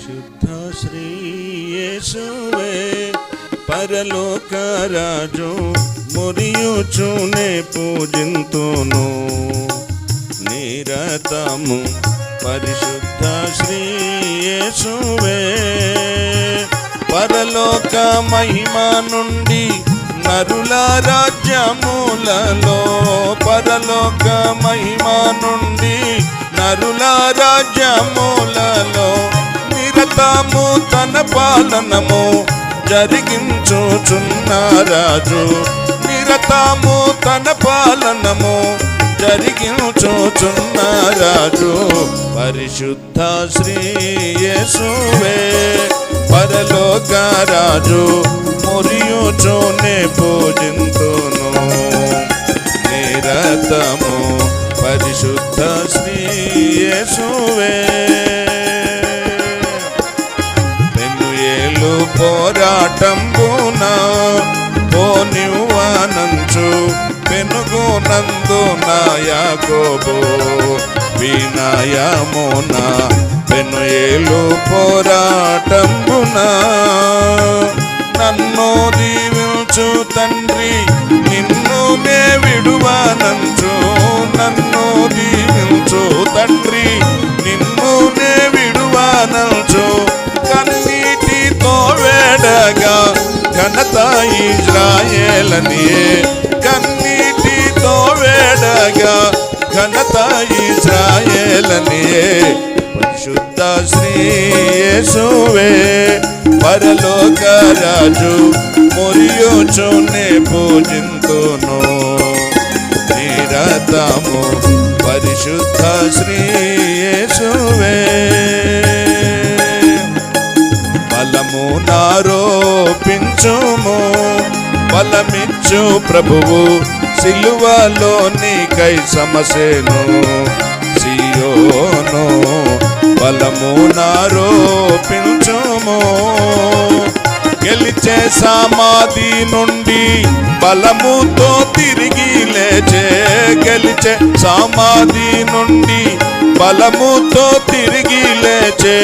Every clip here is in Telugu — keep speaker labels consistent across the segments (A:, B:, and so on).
A: పరిశుద్ధ శ్రీ యేసువే పరలోక రాజు మురియుచునే పూజింతును నిరతము పరిశుద్ధ శ్రీ యేసువే పరలోక మహిమ నుండి నరుల రాజ్యములలో పరలోక మహిమ నుండి నరుల రాజ్యములలో నిరతము తన పాలనము జరిగించుచున్న రాజు నిరతము తన పాలనము జరిగించుచున్న రాజు పరిశుద్ధ శ్రీ యేసువే పరలోక రాజు మురియుచునే పూజింతును నిరతము పరిశుద్ధ శ్రీ యేసువే పెనుయేలు పోరాటంబున పోనివ్వనంచు పెనుగునందున యాకోబు వినయమున పెనుయేలు పోరాటంబున నన్ను దీవించు తండ్రి నిన్ను నే విడువనంచు నన్ను దీవించు తండ్రి నిన్ను నే విడువనంచు కన్నీటితో వేడగా ఘనత ఇజ్రాయేలనియే కన్నీటితో వేడగా ఘనత ఇజ్రాయేలనియే పరిశుద్ధ శ్రీ యేసువే పరలోక రాజు మురియుచునే పూజింతును నిరతము పరిశుద్ధ శ్రీ యేసువే బలము నారోపించుము బలమిచ్చు ప్రభువు సిలువలో నీకై సమసేను సియోను బలము నారోపించుము గెలిచే సమాధి నుండి బలముతో తిరిగి లేచే గెలిచే సమాధి నుండి బలముతో తిరిగి లేచే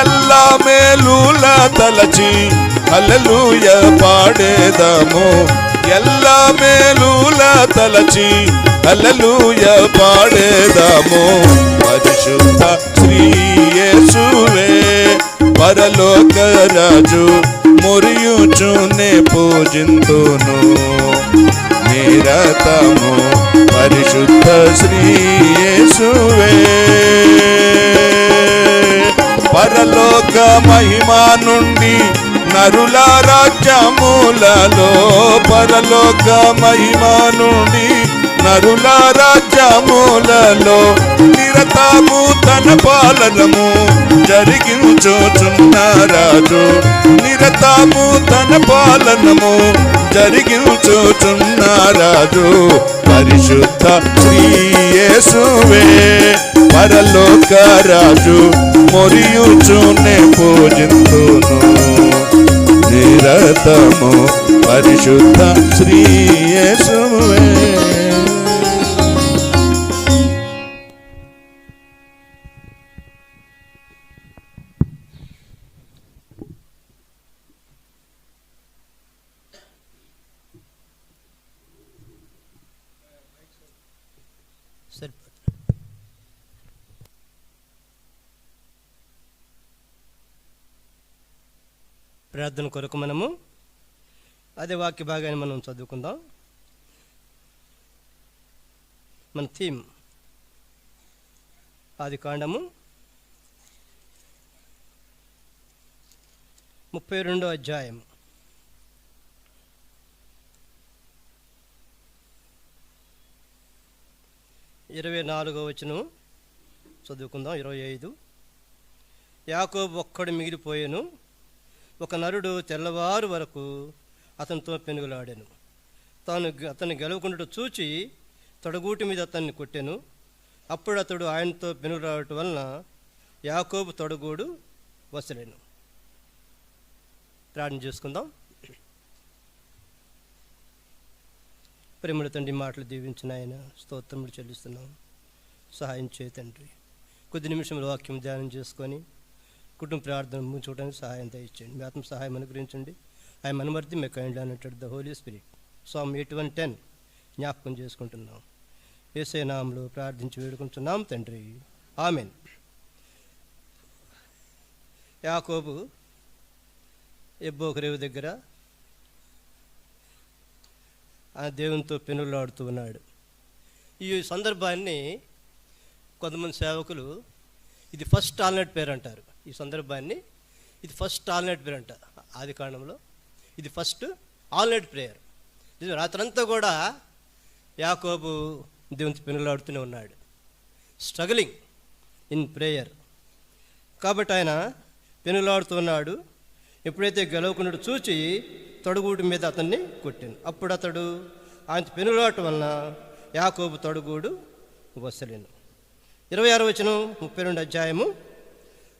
A: ఎల్లా మేలుల తలచి హల్లెలూయ పాడేదము ఎల్లా మేలుల తలచి హల్లెలూయ పాడేదము పరిశుద్ధ శ్రీ యేసువే పరలోక రాజు మురియుచునే పూజింతును నిరతము పరిశుద్ధ శ్రీ యేసువే పరలోక మహిమ నుండి నరుల రాజ్యములలో పరలోక మహిమ నుండి నరుల రాజ్యములలో నిరతము తన పాలనము జరిగించుచున్న రాజు నిరతము తన పాలనము జరిగించుచున్న రాజు పరిశుద్ధ శ్రీ యేసువే పరలోక రాజు మురియుచునే పూజింతును నిరతము పరిశుద్ధ శ్రీ యేసువే
B: ప్రార్థన కొరకు మనము అదే వాక్య భాగాన్ని మనం చదువుకుందాం. మన థీమ్ ఆదికాండము 32వ అధ్యాయం 24వ వచనం చదువుకుందాం. 25 యాకోబు ఒక్కడు మిగిలిపోయాను, ఒక నరుడు తెల్లవారు వరకు అతనితో పెనుగులాడాను. అతన్ని గెలవకుండా చూచి తొడగూటి మీద అతన్ని కొట్టాను. అప్పుడు అతడు ఆయనతో పెనుగులాడటం వలన యాకోబు తొడగూడు వసలేను. ప్రార్థన చేసుకుందాం. ప్రేమల తండ్రి మాటలు దీవించిన ఆయన స్తోత్రములు చెల్లిస్తున్నాం. సహాయం చేయ తండ్రి. కొద్ది నిమిషంలో వాక్యం ధ్యానం చేసుకొని కుటుంబ ప్రార్థన ముగించుకోవడానికి సహాయం దయచేయండి. మీ ఆత్మ సహాయం అనుగ్రహించండి. ఐ మనవర్తి మే కైండ్లీ అన్నట్టు ద హోలీ స్పిరిట్. సామ్ 81:10 జ్ఞాపకం చేసుకుంటున్నాం. యేసయ్య నామములో ప్రార్థించి వేడుకుంటున్నాం తండ్రి, ఆమేన్. యాకోబు యబ్బోకు రేవు దగ్గర ఆ దేవునితో పెనులాడుతూ ఉన్నాడు. ఈ సందర్భాన్ని కొంతమంది సేవకులు ఇది ఫస్ట్ ఆల్నైట్ ప్రేయర్ అంటారు. ఈ సందర్భాన్ని ఇది ఫస్ట్ ఆల్నైట్ ప్రేయర్ అంటారు. ఆది కాండంలో ఇది ఫస్ట్ ఆల్నైట్ ప్రేయర్. రాత్రంతా కూడా యాకోబు దేవునితో పెనులాడుతూనే ఉన్నాడు, స్ట్రగలింగ్ ఇన్ ప్రేయర్. కాబట్టి ఆయన పెనులాడుతూ ఉన్నాడు. ఎప్పుడైతే గెలవకున్నాడు చూచి తొడగూడు మీద అతన్ని కొట్టాను. అప్పుడు అతడు ఆయన పెనులాడటం వలన యాకోబు తొడగూడు వసలేను. 26వ వచనం 32వ అధ్యాయము.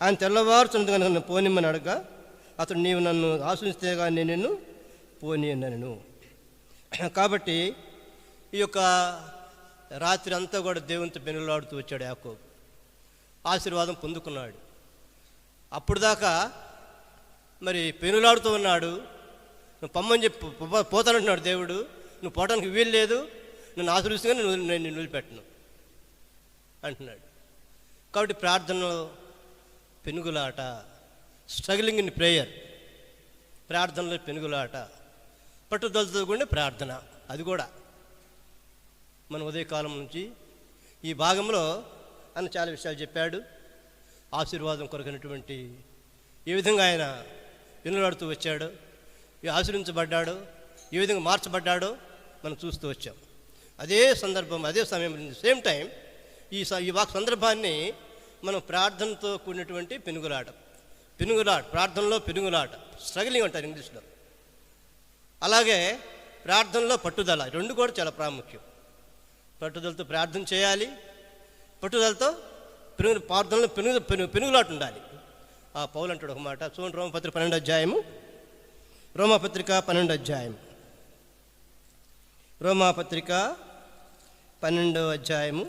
B: ఆయన తెల్లవారుచున్నది కనుక నన్ను పోనిమ్మని అడగా అతడు నీవు నన్ను ఆశిస్తే కానీ నేను నిన్ను పోనీయనను. కాబట్టి ఈ యొక్క రాత్రి అంతా కూడా దేవునితో పెనులాడుతూ వచ్చాడు యాకోబు. ఆశీర్వాదం పొందుకున్నాడు. అప్పుడు దాకా మరి పెనులాడుతూ ఉన్నాడు. నువ్వు పమ్మని చెప్పి పోతానంటున్నాడు దేవుడు. నువ్వు పోవడానికి వీలు లేదు, నన్ను ఆశీర్వదిస్తే నేను వదిలిపెట్టను అంటున్నాడు. కాబట్టి ప్రార్థనలో పెనుగులాట, స్ట్రగ్లింగ్ ఇన్ ప్రేయర్, ప్రార్థనలో పెనుగులాట, పట్టుదలతో కూడిన ప్రార్థన. అది కూడా మన ఉదయకాలం నుంచి ఈ భాగంలో ఆయన చాలా విషయాలు చెప్పాడు. ఆశీర్వాదం కొరకైనటువంటి ఏ విధంగా ఆయన పెనులాడుతూ వచ్చాడో, ఆశీర్వించబడ్డాడో, ఏ విధంగా మార్చబడ్డాడో మనం చూస్తూ వచ్చాం. అదే సందర్భం, అదే సమయం, సేమ్ టైం ఈ సందర్భాన్ని మనం ప్రార్థనతో కూడినటువంటి పెనుగులాట, ప్రార్థనలో పెనుగులాట, స్ట్రగలింగ్ అంటారు ఇంగ్లీష్లో. అలాగే ప్రార్థనలో పట్టుదల, రెండు కూడా చాలా ప్రాముఖ్యం. పట్టుదలతో ప్రార్థన చేయాలి, పట్టుదలతో ప్రార్థనలో పెనుగులాట ఉండాలి. ఆ పౌలు అంటాడు ఒక మాట, చూడండి రోమపత్రిక 12వ అధ్యాయము. రోమాపత్రిక 12వ అధ్యాయం. రోమాపత్రిక 12వ అధ్యాయము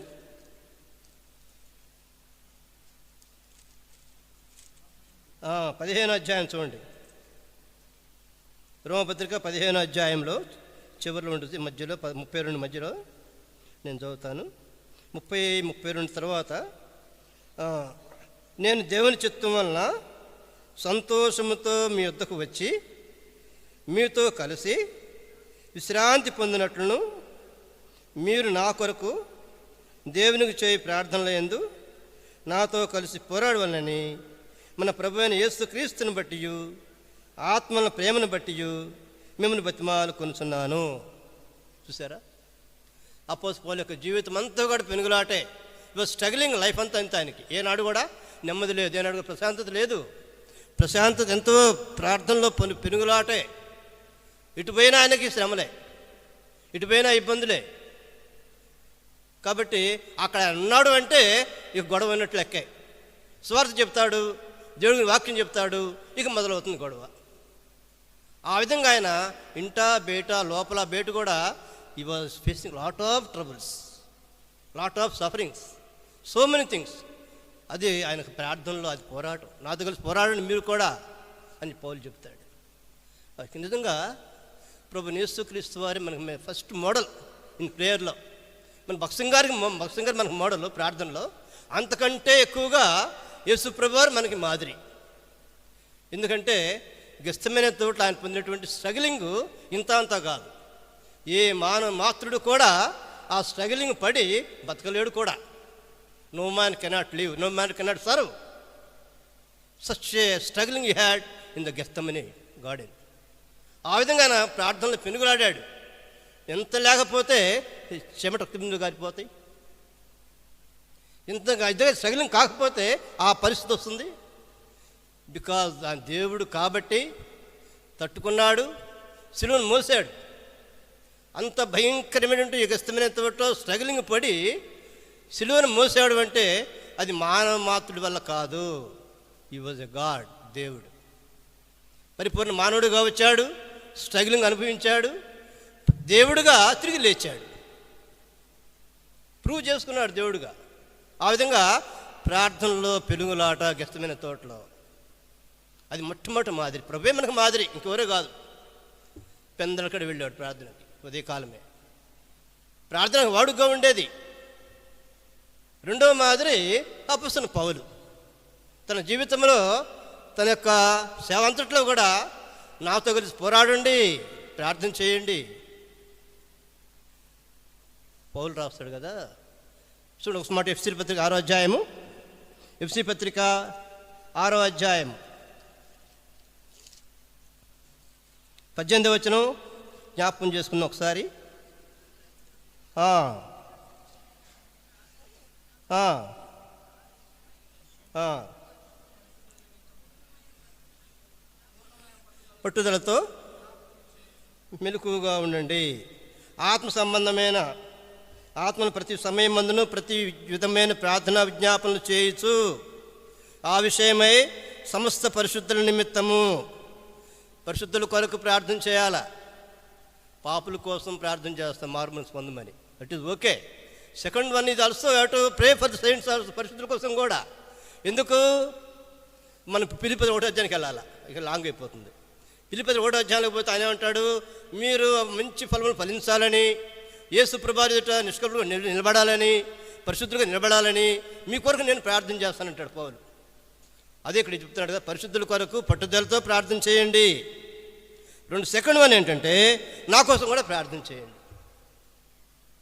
B: 15వ అధ్యాయం చూడండి. రోమపత్రిక 15వ అధ్యాయంలో చివరిలో ఉంటుంది, మధ్యలో 32 మధ్యలో నేను చదువుతాను. 32 తర్వాత, నేను దేవుని చిత్తం వలన సంతోషముతో మీ వద్దకు వచ్చి మీతో కలిసి విశ్రాంతి పొందినట్లును మీరు నా కొరకు దేవునికి చేయి ప్రార్థనల యందు నాతో కలిసి పోరాడవలనని మన ప్రభు అయిన యేసుక్రీస్తుని బట్టి ఆత్మల ప్రేమను బట్టి మిమ్మల్ని బతిమాలు కొనుచున్నాను. చూసారా, అపోస్తలుల పౌలు యొక్క జీవితం అంతా కూడా పెనుగులాటే. స్ట్రగ్లింగ్ లైఫ్ అంతా అంత. ఆయనకి ఏనాడు కూడా నెమ్మది లేదు, ఏనాడు కూడా ప్రశాంతత లేదు. ప్రశాంతత ఎంతో ప్రార్థనలో పెనుగులాటే. ఇటుపోయినా ఆయనకి శ్రమలే, ఇటుపోయినా ఇబ్బందులే. కాబట్టి అక్కడ ఉన్నాడు అంటే ఇక గొడవ అన్నట్లు లెక్కే. స్వార్థ చెప్తాడు, దేవుడికి వాక్యం చెప్తాడు, ఇక మొదలవుతుంది గొడవ. ఆ విధంగా ఆయన ఇంటా బయట, లోపల బయట కూడా he was facing lot of troubles, lot of sufferings, so many things. అది ఆయనకు ప్రార్థనలో అది పోరాటం. నాతో కలిసి పోరాడండి మీరు కూడా అని పౌలు చెప్తాడు. నిజంగా ప్రభు యేసుక్రీస్తు వారి మనకు ఫస్ట్ మోడల్ ఇన్ ప్రేయర్లో. మన భక్సింగ్ గారు మనకు మోడల్ ప్రార్థనలో. అంతకంటే ఎక్కువగా యేసు ప్రభు వారు మనకి మాదిరి. ఎందుకంటే గెస్తమైన తోట ఆయన పొందినటువంటి స్ట్రగలింగ్ ఇంత అంతా కాదు. ఏ మాతృడు కూడా ఆ స్ట్రగలింగ్ పడి బతకలేడు కూడా. No man cannot live, no man cannot serve. Such a struggling he had in the Gethsemane garden. ఆ విధంగా ఆయన ప్రార్థనలో పెనుగులాడాడు. ఎంత లేకపోతే చెమట ముందు గారిపోతాయి. ఇంతగా ఇదే స్ట్రగలింగ్ కాకపోతే ఆ పరిస్థితి వస్తుంది. బికాజ్ ఆ దేవుడు కాబట్టి తట్టుకున్నాడు, శిలువను మోసాడు. అంత భయంకరమైనటువంటి యుగస్తమైన తోటలో స్ట్రగలింగ్ పడి శిలువను మోసాడు అంటే అది మానవ మాతృడి వల్ల కాదు. హి వాజ్ ఎ గాడ్, దేవుడు. పరిపూర్ణ మానవుడిగా వచ్చాడు, స్ట్రగలింగ్ అనుభవించాడు, దేవుడుగా తిరిగి లేచాడు, ప్రూవ్ చేసుకున్నాడు దేవుడుగా. ఆ విధంగా ప్రార్థనలో పెనుగులాట గెస్తమైన తోటలో అది మొట్టమొదటి మాదిరి. ప్రభువే మనకు మాదిరి, ఇంకెవరో కాదు. పెందలకడ వెళ్ళాడు ప్రార్థనకి, ఉదయకాలమే ప్రార్థనకు వాడుగా ఉండేది. రెండవ మాదిరి అపొస్తలుడైన పౌలు. తన జీవితంలో తన యొక్క సేవంతట్లో కూడా నాతో కలిసి పోరాడండి, ప్రార్థన చేయండి. పౌలు రాస్తాడు కదా, చూడండి ఒక మాట. ఎఫ్సీ పత్రిక 6వ అధ్యాయము, ఎఫ్సీ పత్రిక 6వ అధ్యాయము 18వ వచనం జ్ఞాపకం చేసుకున్నాం ఒకసారి. పట్టుదలతో మెలకువగా ఉండండి. ఆత్మ సంబంధమైన ఆత్మను ప్రతి సమయమందును ప్రతి విధమైన ప్రార్థనా విజ్ఞాపనలు చేయొచ్చు. ఆ విషయమై సమస్త పరిశుద్ధుల నిమిత్తము, పరిశుద్ధుల కొరకు ప్రార్థన చేయాల. పాపుల కోసం ప్రార్థన చేస్తాం, మారుమనసు పొందమని. That is okay. Second one is also to pray for the saints, పరిశుద్ధుల కోసం కూడా. ఎందుకు? మనం ఫిలిప్పీ 1వ అధ్యాయానికి వెళ్ళాలి, ఇక లాంగ్ అయిపోతుంది. ఫిలిప్పీ 1వ అధ్యాయానికి పోతే ఆయన అంటాడు, మీరు మంచి ఫలములు ఫలించాలని, యేసు ప్రభువు ఎదుట నిష్కపటుగా నిలబడాలని, పరిశుద్ధులుగా నిలబడాలని మీ కొరకు నేను ప్రార్థన చేస్తానంటాడు పౌలు. అదే ఇక్కడ చెప్తున్నాడు కదా, పరిశుద్ధుల కొరకు పట్టుదలతో ప్రార్థన చేయండి. సెకండ్ వన్ ఏంటంటే నా కోసం కూడా ప్రార్థన చేయండి.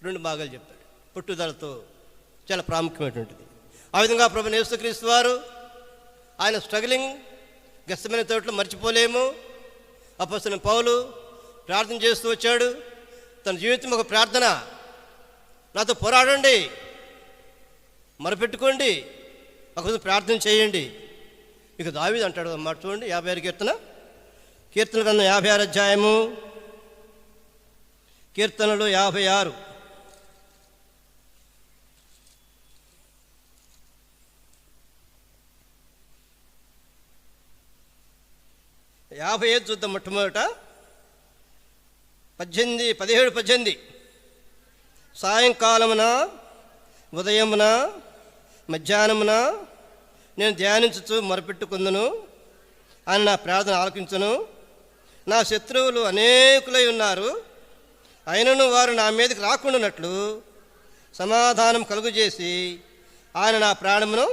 B: 2 భాగాలు చెప్పాడు. పట్టుదలతో చాలా ప్రాముఖ్యమైనటువంటిది. ఆ విధంగా ప్రభువైన యేసుక్రీస్తు వారు ఆయన స్ట్రగ్లింగ్ గెత్సేమనే తోటలో మర్చిపోలేము. అపొస్తలుడైన పౌలు ప్రార్థన చేస్తూ వచ్చాడు. తన జీవితం ఒక ప్రార్థన. నాతో పోరాడండి, మొరపెట్టుకోండి, ఒక ప్రార్థన చేయండి. ఇక దావీదు అంటాడు అన్నమాట. చూడండి 56 కీర్తన గ్రంథం 56 అధ్యాయము, కీర్తనలు 56. 55 చూద్దాం. మొట్టమొదట 17 సాయంకాలమున, ఉదయమున, మధ్యాహ్నమున నేను ధ్యానించుచు మొరపెట్టుకుందును, అని నా ప్రార్థన ఆలకించును. నా శత్రువులు అనేకులై ఉన్నారు, అయినను వారు నా మీదకి రాకుండానట్లు సమాధానం కలుగజేసి ఆయన నా ప్రాణమును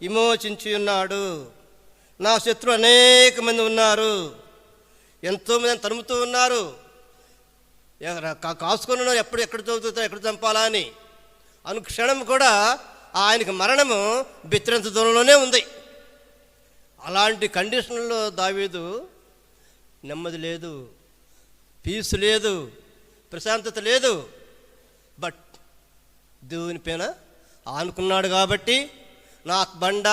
B: విమోచించి ఉన్నాడు. నా శత్రువు అనేక మంది ఉన్నారు, ఎంతోమంది తరుముతూ ఉన్నారు, కాసుకొని ఉన్నారు, ఎక్కడ చదువుతారు, ఎక్కడ చంపాలా అని. అనుక్షణం కూడా ఆయనకి మరణము బెత్తిరంత దూరంలోనే ఉంది. అలాంటి కండిషన్లో దావీదు నెమ్మది లేదు, పీస్ లేదు, ప్రశాంతత లేదు. బట్ దేవుని పైన ఆనుకున్నాడు కాబట్టి, నా బండ,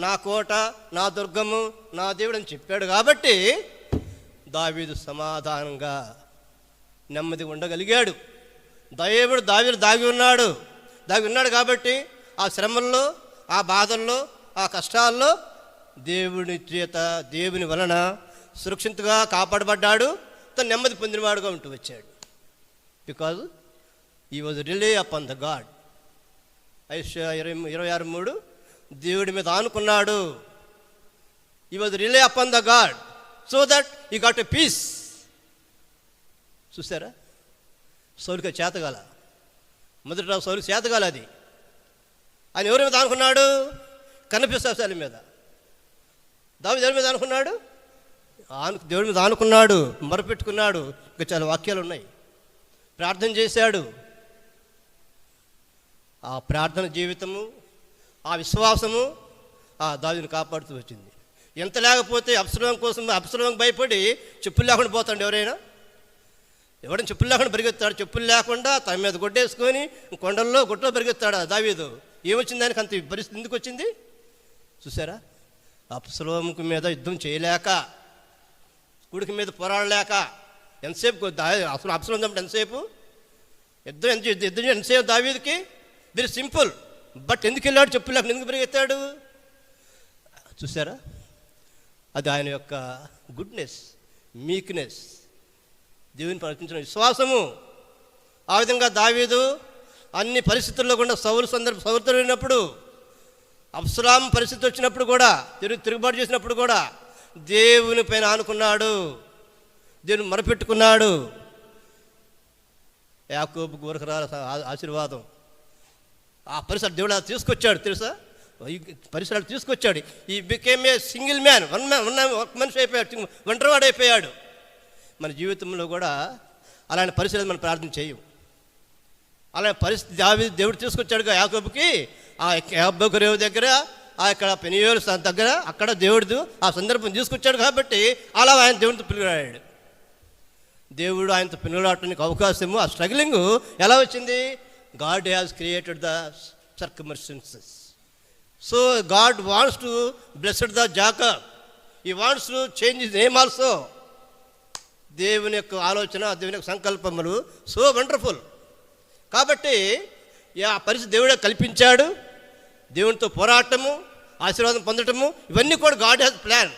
B: నా కోట, నా దుర్గము, నా దేవుడు అని చెప్పాడు కాబట్టి దావీదు సమాధానంగా నెమ్మది ఉండగలిగాడు. దేవుడు దావీదు దాగి ఉన్నాడు కాబట్టి ఆ శ్రమల్లో, ఆ బాధల్లో, ఆ కష్టాల్లో దేవుని చేత, దేవుని వలన సురక్షితంగా కాపాడబడ్డాడు. తను నెమ్మది పొందినవాడుగా ఉంటూ వచ్చాడు. Because he was rely upon the God. Isaiah 26:3 దేవుడి మీద ఆనుకున్నాడు. He was rely upon the God so that he got a peace. చూసారా, సౌలుకి చేతగాల, మొదటి సౌలుకి చేతగాల. అది ఆయన ఎవరి మీద ఆనుకున్నాడు? కనిపిస్తాశాల మీద. దావీదు దేవుడి మీద ఆనుకున్నాడు, దేవుడి మీద ఆనుకున్నాడు, మొరపెట్టుకున్నాడు. ఇంకా చాలా వాక్యాలు ఉన్నాయి. ప్రార్థన చేశాడు. ఆ ప్రార్థన జీవితము, ఆ విశ్వాసము ఆ దావీదుని కాపాడుతూ వచ్చింది. ఎంత లేకపోతే అబ్సలోం భయపడి చెప్పులు లేకుండా పోతాడు. ఎవరైనా చెప్పులు లేకుండా పరిగెత్తాడు. చెప్పులు లేకుండా తన మీద గొడ్డేసుకొని కొండల్లో గుట్టలో పరిగెత్తాడు దావీదు. ఏమొచ్చింది ఆయనకు? అంత పరిస్థితి ఎందుకు వచ్చింది? చూసారా, అబ్సలోముకు మీద యుద్ధం చేయలేక, కొడుకు మీద పోరాడలేక, ఎంతసేపు అసలు అబ్సలోం చంపడం ఎంతసేపు? యుద్ధం ఎంతసేపు దావీదుకి? Very simple. బట్ ఎందుకు వెళ్ళాడు? చెప్పులు లేకుండా ఎందుకు పరిగెత్తాడు? చూసారా, అది ఆయన యొక్క గుడ్నెస్, మీక్నెస్, దేవుని ప్రకటించిన విశ్వాసము. ఆ విధంగా దావీదు అన్ని పరిస్థితుల్లో కూడా సౌలుతో వెళ్ళినప్పుడు, అబ్సలోము పరిస్థితి వచ్చినప్పుడు కూడా, తిరుగుబాటు చేసినప్పుడు కూడా, దేవుని పైన ఆనుకున్నాడు, దేవుని మొరపెట్టుకున్నాడు. యాకోబు గోరఖరాల ఆశీర్వాదం ఆ పరిసరాలు దేవుడు అలా తీసుకొచ్చాడు. తెలుసా, ఈ పరిసరాలు తీసుకొచ్చాడు. He became a single man, ఒక మనిషి అయిపోయాడు, ఒంటరివాడు అయిపోయాడు. మన జీవితంలో కూడా అలాంటి పరిస్థితులు మనం ప్రార్థన చేయం. అలాంటి పరిస్థితి దేవుడు తీసుకొచ్చాడుగా యాకోబుకి. ఆ యాకోబు రేవు దగ్గర, ఆ ఇక్కడ పెనియోలు దగ్గర, అక్కడ దేవుడు ఆ సందర్భం తీసుకొచ్చాడు కాబట్టి అలా ఆయన దేవుడితో పిలువడాడు. దేవుడు ఆయనతో పిలువడానికి అవకాశము, ఆ స్ట్రగ్లింగ్ ఎలా వచ్చింది? God has created the circumstances. So God wants to blessed the Jacob, he wants to change his name also. దేవుని యొక్క ఆలోచన, దేవుని యొక్క సంకల్పములు సో వండర్ఫుల్. కాబట్టి ఆ పరిస్థితి దేవుడే కల్పించాడు. దేవునితో పోరాటము, ఆశీర్వాదం పొందటము, ఇవన్నీ కూడా గాడ్ హ్యాస్ ప్లాన్.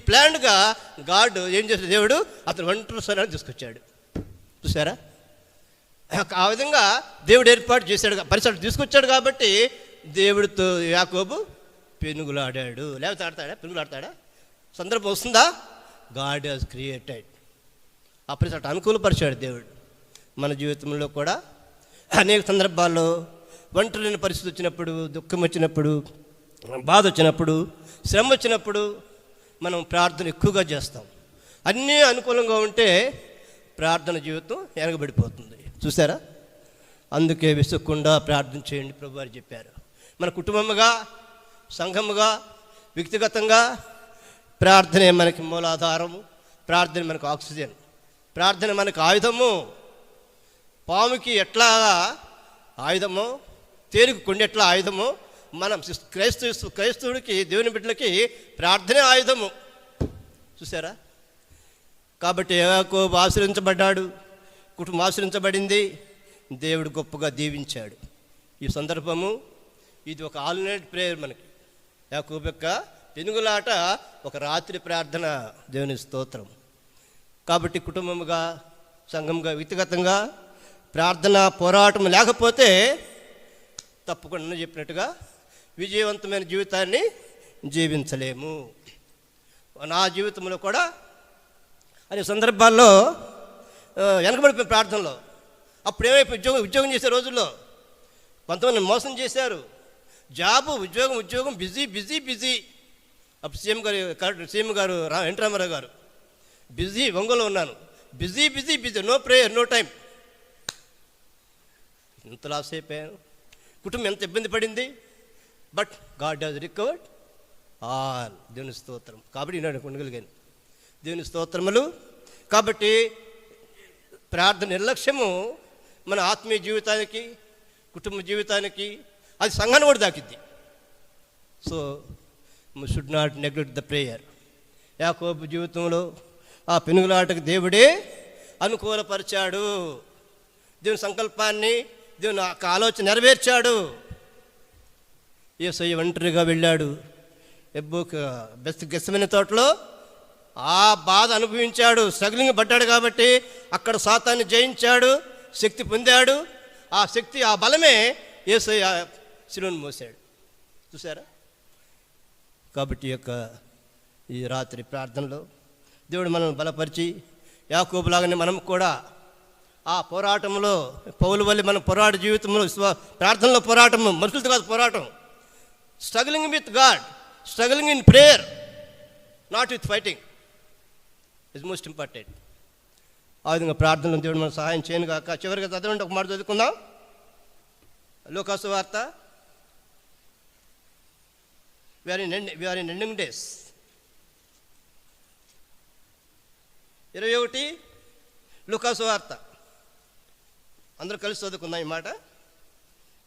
B: ప్లాన్డ్గా గాడ్ ఏం చేశాడు? దేవుడు అతను ఒంటరి సరైన తీసుకొచ్చాడు. చూసారా, ఆ విధంగా దేవుడు ఏర్పాటు చేశాడు, పరిసరాలు తీసుకొచ్చాడు. కాబట్టి దేవుడితో యాకోబు పెనుగులాడాడు. లేకపోతే ఆడతాడా? పెనుగులాడతాడా? సందర్భం వస్తుందా? గాడ్ హ్యాస్ క్రియేటెడ్, ఆ పరిసరాలు అనుకూలపరిచాడు దేవుడు. మన జీవితంలో కూడా అనేక సందర్భాల్లో ఒంటరి పరిస్థితి వచ్చినప్పుడు, దుఃఖం వచ్చినప్పుడు, బాధ వచ్చినప్పుడు, శ్రమ వచ్చినప్పుడు మనం ప్రార్థన ఎక్కువగా చేస్తాం. అన్నీ అనుకూలంగా ఉంటే ప్రార్థన జీవితం వెనకబడిపోతుంది. చూసారా, అందుకే విసుక్కుండా ప్రార్థన చేయండి ప్రభు వారు చెప్పారు. మన కుటుంబముగా, సంఘముగా, వ్యక్తిగతంగా ప్రార్థనే మనకి మూలాధారము, ప్రార్థన మనకు ఆక్సిజన్, ప్రార్థన మనకు ఆయుధము. పాముకి ఎట్లా ఆయుధమో, తేలిక కొండ ఎట్లా ఆయుధమో, మనం క్రైస్తవుడికి, దేవుని బిడ్డలకి ప్రార్థనే ఆయుధము. చూసారా, కాబట్టి యాకోబు ఆశ్రయించబడ్డాడు, కుటుంబం ఆశ్రయించబడింది, దేవుడు గొప్పగా దీవించాడు. ఈ సందర్భము ఇది ఒక ఆల్ నైట్ ప్రేయర్. మనకి యాకోబు యొక్క పెనుగులాట ఒక రాత్రి ప్రార్థన. దేవుని స్తోత్రం. కాబట్టి కుటుంబముగా, సంఘంగా, వ్యక్తిగతంగా ప్రార్థన పోరాటం లేకపోతే తప్పకుండా చెప్పినట్టుగా విజయవంతమైన జీవితాన్ని జీవించలేము. నా జీవితంలో కూడా అనే సందర్భాల్లో వెనకబడిపోయిన ప్రార్థనలో. అప్పుడు ఏమైపోయి ఉద్యోగం చేసే రోజుల్లో కొంతమంది మోసం చేశారు. జాబు, ఉద్యోగం బిజీ. అప్పుడు సీఎం గారు ఎన్టీ రామారావు గారు, బిజీ, ఒంగోలు ఉన్నాను, busy, no prayer, no time. ఎంత లాస్ అయిపోయాను, కుటుంబం ఎంత ఇబ్బంది పడింది. But God has recovered all. దేవుని స్తోత్రం. కాబట్టి ఈనాడు ఉండగలిగాను. దేవుని స్తోత్రములు. కాబట్టి ప్రార్థన నిర్లక్ష్యము మన ఆత్మీయ జీవితానికి, కుటుంబ జీవితానికి, అది సంఘాన్ని కూడా దాకిద్ది. So should not neglect the prayer. యాకోబు జీవితంలో ఆ పెనుగులాటకు దేవుడే అనుకూలపరిచాడు. దేవుని సంకల్పాన్ని, దేవుని ఆలోచన నెరవేర్చాడు. యేసయ్య ఒంటరిగా వెళ్ళాడు గెత్సేమనే తోటలో. ఆ బాధ అనుభవించాడు, స్ట్రగ్లింగ్ పడ్డాడు. కాబట్టి అక్కడ సాతాన్ని జయించాడు, శక్తి పొందాడు. ఆ శక్తి, ఆ బలమే యేసయ్య శిలువను మోసాడు. చూసారా, కాబట్టి ఈ రాత్రి ప్రార్థనలో దేవుడు మనల్ని బలపరిచి, యాకోబులాగానే మనం కూడా ఆ పోరాటంలో, పౌలు వల్ల మనం పోరాట జీవితంలో, ప్రార్థనలో పోరాటము, మనుషులతో కాదు పోరాటం. Struggling with God, struggling in prayer, not with fighting is most important. ఆ విధంగా ప్రార్థనలో దేవుడు మనం సహాయం చేయను కాక. చివరిగా చదవండి, ఒక మాట చదువుకుందాం. లూకాసు వార్త, we are in ending days. 21 లూకాసు వార్త అందరూ కలిసి చదువుకుందాం ఈ మాట.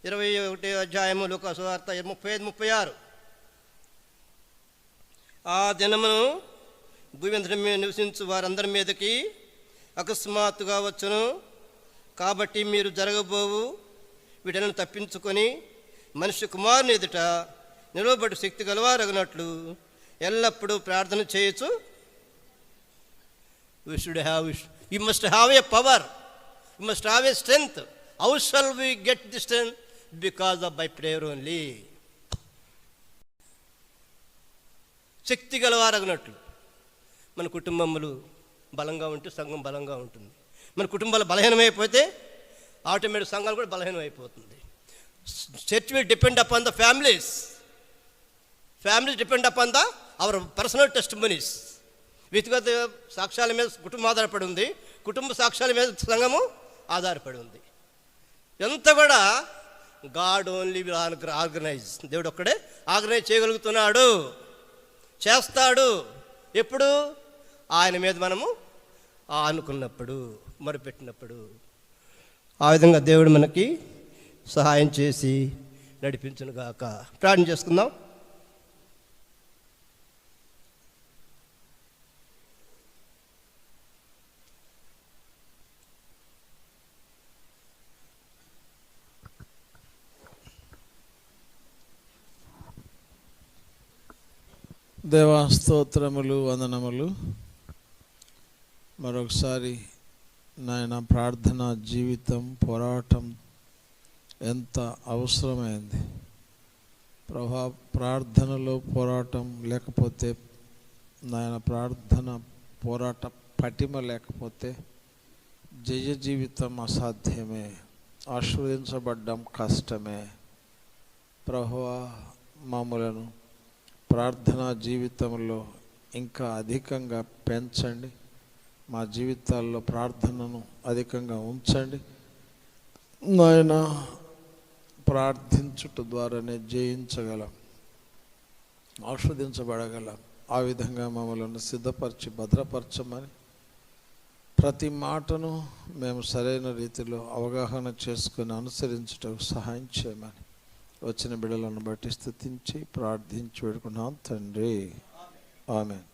B: 21 అధ్యాయము లూకాసు వార్త 35-36. ఆ దినమును భూమి మీద నివసించు వారందరి మీదకి అకస్మాత్తుగా వచ్చును. కాబట్టి మీరు జరగబోవు వీటిని తప్పించుకొని మనిషి కుమారుని ఎదుట నిలవబడి శక్తి గలవారగినట్లు ఎల్లప్పుడూ ప్రార్థన చేయొచ్చు. You must have a power, you must have a strength. How shall we get the strength? Because of by prayer only. శక్తి గలవారగినట్లు, మన కుటుంబములు బలంగా ఉంటే సంఘం బలంగా ఉంటుంది. మన కుటుంబాలు బలహీనమైపోతే ఆటోమేటిక్ సంఘాలు కూడా బలహీనం అయిపోతుంది. Church will depend upon the families depend upon the our personal testimonies. వ్యక్తిగత సాక్ష్యాల మీద కుటుంబం ఆధారపడి ఉంది, కుటుంబ సాక్ష్యాల మీద సంఘము ఆధారపడి ఉంది. ఎంత కూడా గాడ్ ఓన్లీ విల్ ఆర్గనైజ్. దేవుడు ఒక్కడే ఆర్గనైజ్ చేయగలుగుతున్నాడు, చేస్తాడు. ఎప్పుడు? ఆయన మీద మనము అనుకున్నప్పుడు, మొరపెట్టినప్పుడు. ఆ విధంగా దేవుడు మనకి సహాయం చేసి నడిపించునుగాక. ప్రార్థన చేసుకుందాం.
C: దేవా, స్తోత్రములు, వందనములు. మరొకసారి నాయన ప్రార్థన జీవితం, పోరాటం ఎంత అవసరమైంది ప్రభా. ప్రార్థనలో పోరాటం లేకపోతే నాయన, ప్రార్థన పోరాట పటిమ లేకపోతే జయ జీవితం అసాధ్యమే, ఆశీర్వదించబడ్డం కష్టమే. ప్రభువా, మామూలను ప్రార్థనా జీవితంలో ఇంకా అధికంగా పెంచండి. మా జీవితాల్లో ప్రార్థనను అధికంగా ఉంచండి నాయన. ప్రార్థించుట ద్వారానే జయించగలం, ఆస్వాదించబడగలం. ఆ విధంగా మమ్మల్ని సిద్ధపరిచి భద్రపరచమని, ప్రతి మాటను మేము సరైన రీతిలో అవగాహన చేసుకుని అనుసరించుటకు సహాయం చేయమని వచ్చిన బిడ్డలను బట్టి స్తుతించి ప్రార్థించి వేడుకున్నాం తండ్రి. ఆమేన్.